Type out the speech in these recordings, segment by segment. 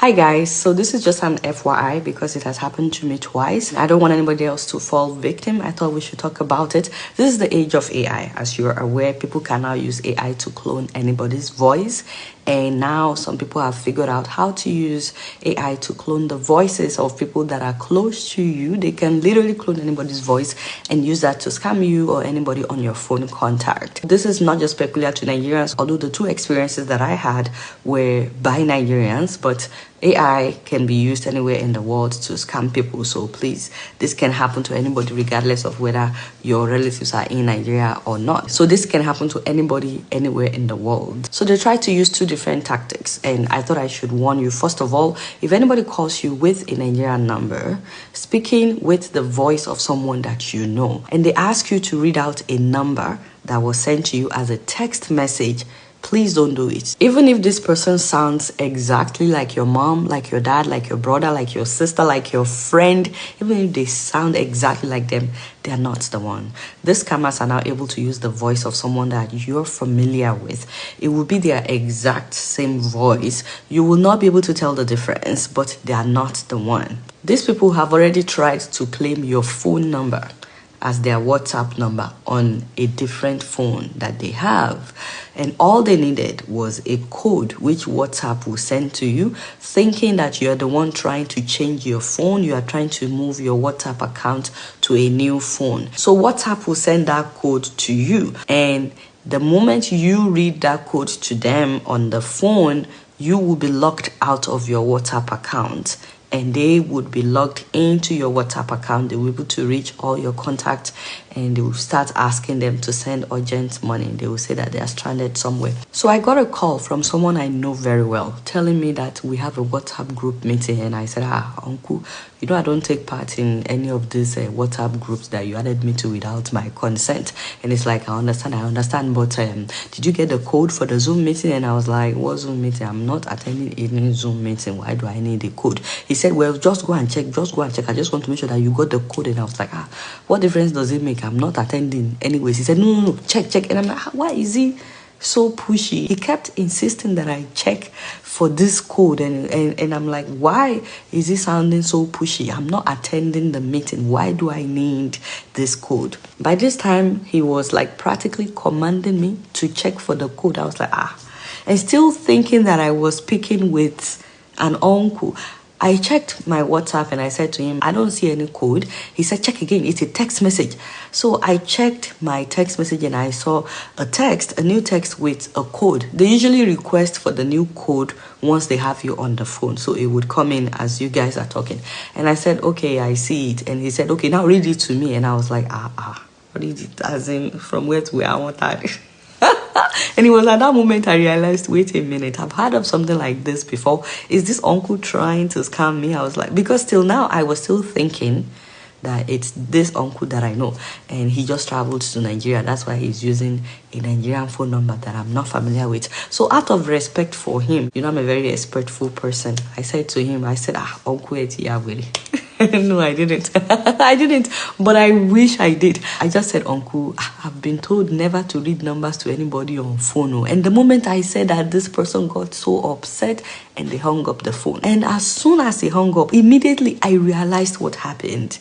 Hi guys, so this is just an FYI because it has happened to me twice. I don't want anybody else to fall victim. I thought we should talk about it. This is the age of AI. As you're aware, people can now use AI to clone anybody's voice. And now some people have figured out how to use AI to clone the voices of people that are close to you. They can literally clone anybody's voice and use that to scam you or anybody on your phone contact. This is not just peculiar to Nigerians, although the two experiences that I had were by Nigerians, but AI can be used anywhere in the world to scam people. So please, this can happen to anybody regardless of whether your relatives are in Nigeria or not. So this can happen to anybody anywhere in the world. So they try to use two different tactics, and I thought I should warn you. First of all, if anybody calls you with a Nigerian number, speaking with the voice of someone that you know, and they ask you to read out a number that was sent to you as a text message, please don't do it. Even if this person sounds exactly like your mom, like your dad, like your brother, like your sister, like your friend, even if they sound exactly like them, they are not the one. These scammers are now able to use the voice of someone that you're familiar with. It will be their exact same voice. You will not be able to tell the difference, but they are not the one. These people have already tried to claim your phone number as their WhatsApp number on a different phone that they have. And all they needed was a code which WhatsApp will send to you, thinking that you're the one trying to change your phone. You are trying to move your WhatsApp account to a new phone. So WhatsApp will send that code to you. And the moment you read that code to them on the phone, you will be locked out of your WhatsApp account, and they would be logged into your WhatsApp account. They will be able to reach all your contacts, and they will start asking them to send urgent money. They will say that they are stranded somewhere. So I got a call from someone I know very well telling me that we have a WhatsApp group meeting, and I said, uncle, you know I don't take part in any of these WhatsApp groups that you added me to without my consent. And it's like, I understand, but did you get the code for the Zoom meeting? And I was like, what Zoom meeting? I'm not attending any Zoom meeting. Why do I need the code? He said, well, just go and check. I just want to make sure that you got the code. And I was like, what difference does it make? I'm not attending anyways. He said, no, check. And I'm like, why is he so pushy? He kept insisting that I check for this code, and I'm like, why is he sounding so pushy? I'm not attending the meeting. Why do I need this code? By this time, he was like practically commanding me to check for the code. I was like, and still thinking that I was speaking with an uncle. I checked my WhatsApp and I said to him, I don't see any code. He said, check again. It's a text message. So I checked my text message and I saw a new text with a code. They usually request for the new code once they have you on the phone. So it would come in as you guys are talking. And I said, okay, I see it. And he said, okay, now read it to me. And I was like, read it as in from where to where I want that. And it was at that moment I realized, wait a minute, I've heard of something like this before. Is this uncle trying to scam me? I was like, because till now I was still thinking that it's this uncle that I know, and he just traveled to Nigeria. That's why he's using a Nigerian phone number that I'm not familiar with. So out of respect for him, you know, I'm a very respectful person. I said to him, uncle Etiawere. No, I didn't. I didn't, but I wish I did. I just said, uncle, I've been told never to read numbers to anybody on phone. And the moment I said that, this person got so upset and they hung up the phone. And as soon as they hung up, immediately I realized what happened.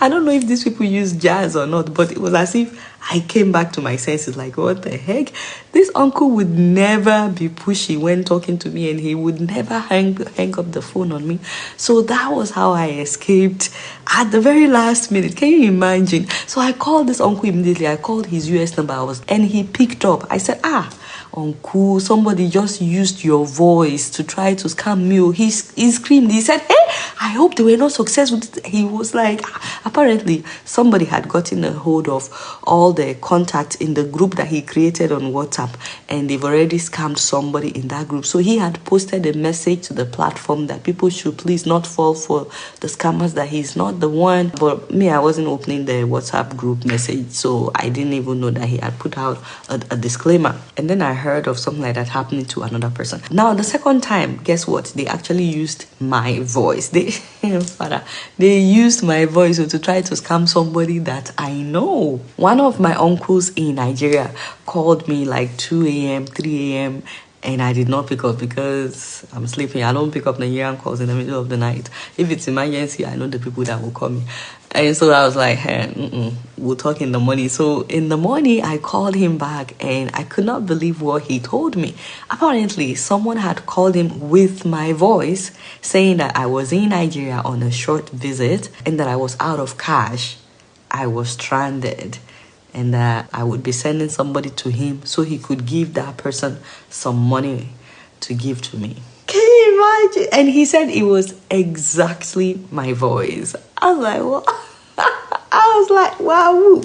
I don't know if these people use jazz or not, but it was as if I came back to my senses, like, what the heck? This uncle would never be pushy when talking to me, and he would never hang up the phone on me. So that was how I escaped at the very last minute. Can you imagine? So I called this uncle immediately. I called his US number, and he picked up. I said, uncle, somebody just used your voice to try to scam me. He screamed. He said, hey, I hope they were not successful. He was like, apparently somebody had gotten a hold of all the contacts in the group that he created on WhatsApp, and they've already scammed somebody in that group. So he had posted a message to the platform that people should please not fall for the scammers, that he's not the one. But me, I wasn't opening the WhatsApp group message, so I didn't even know that he had put out a disclaimer. And then I heard of something like that happening to another person. Now, the second time, guess what? They actually used my voice. They used my voice to try to scam somebody that I know. One of my uncles in Nigeria called me like 2 a.m., 3 a.m., And I did not pick up because I'm sleeping. I don't pick up Nigerian calls in the middle of the night. If it's emergency, I know the people that will call me. And so I was like, hey, we'll talk in the morning. So in the morning, I called him back and I could not believe what he told me. Apparently, someone had called him with my voice saying that I was in Nigeria on a short visit and that I was out of cash. I was stranded. And that I would be sending somebody to him so he could give that person some money to give to me. Can you imagine? And he said it was exactly my voice. I was like, what? I was like, wow.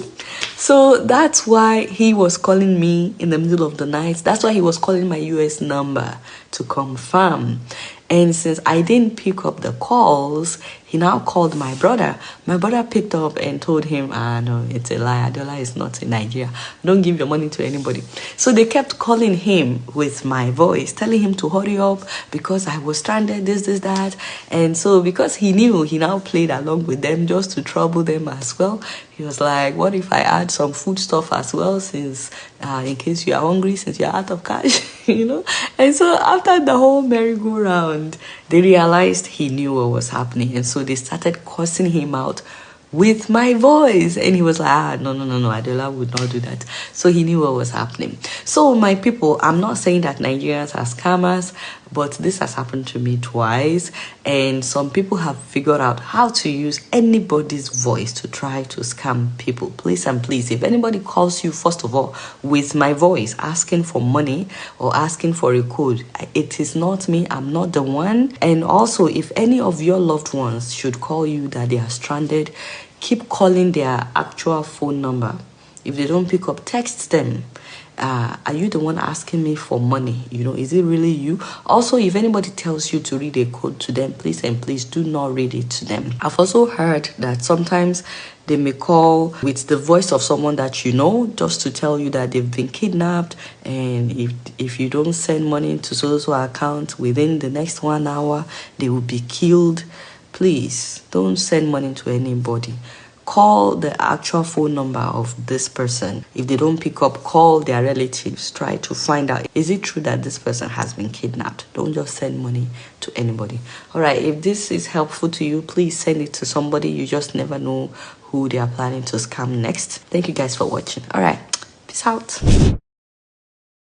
So that's why he was calling me in the middle of the night. That's why he was calling my US number to confirm. And since I didn't pick up the calls, he now called my brother. My brother picked up and told him, no, it's a lie. Adeola is not in Nigeria. Don't give your money to anybody. So they kept calling him with my voice, telling him to hurry up because I was stranded, this, that. And so because he knew, he now played along with them just to trouble them as well. He was like, what if I add some food stuff as well, since in case you are hungry, since you're out of cash, you know? And so after the whole merry-go-round, they realized he knew what was happening. And so they started cursing him out with my voice. And he was like, no, Adeola would not do that. So he knew what was happening. So my people, I'm not saying that Nigerians are scammers, but this has happened to me twice. And some people have figured out how to use anybody's voice to try to scam people. Please and please, if anybody calls you, first of all, with my voice, asking for money or asking for a code, it is not me. I'm not the one. And also, if any of your loved ones should call you that they are stranded, keep calling their actual phone number. If they don't pick up, text them. Are you the one asking me for money? You know, is it really you? Also, if anybody tells you to read a code to them, please and please do not read it to them. I've also heard that sometimes they may call with the voice of someone that you know, just to tell you that they've been kidnapped, and if you don't send money to so account within the next 1 hour, they will be killed. Please don't send money to anybody. Call the actual phone number of this person. If they don't pick up, call their relatives. Try to find out, is it true that this person has been kidnapped? Don't just send money to anybody. All right, if this is helpful to you, please send it to somebody. You just never know who they are planning to scam next. Thank you guys for watching. All right, peace out.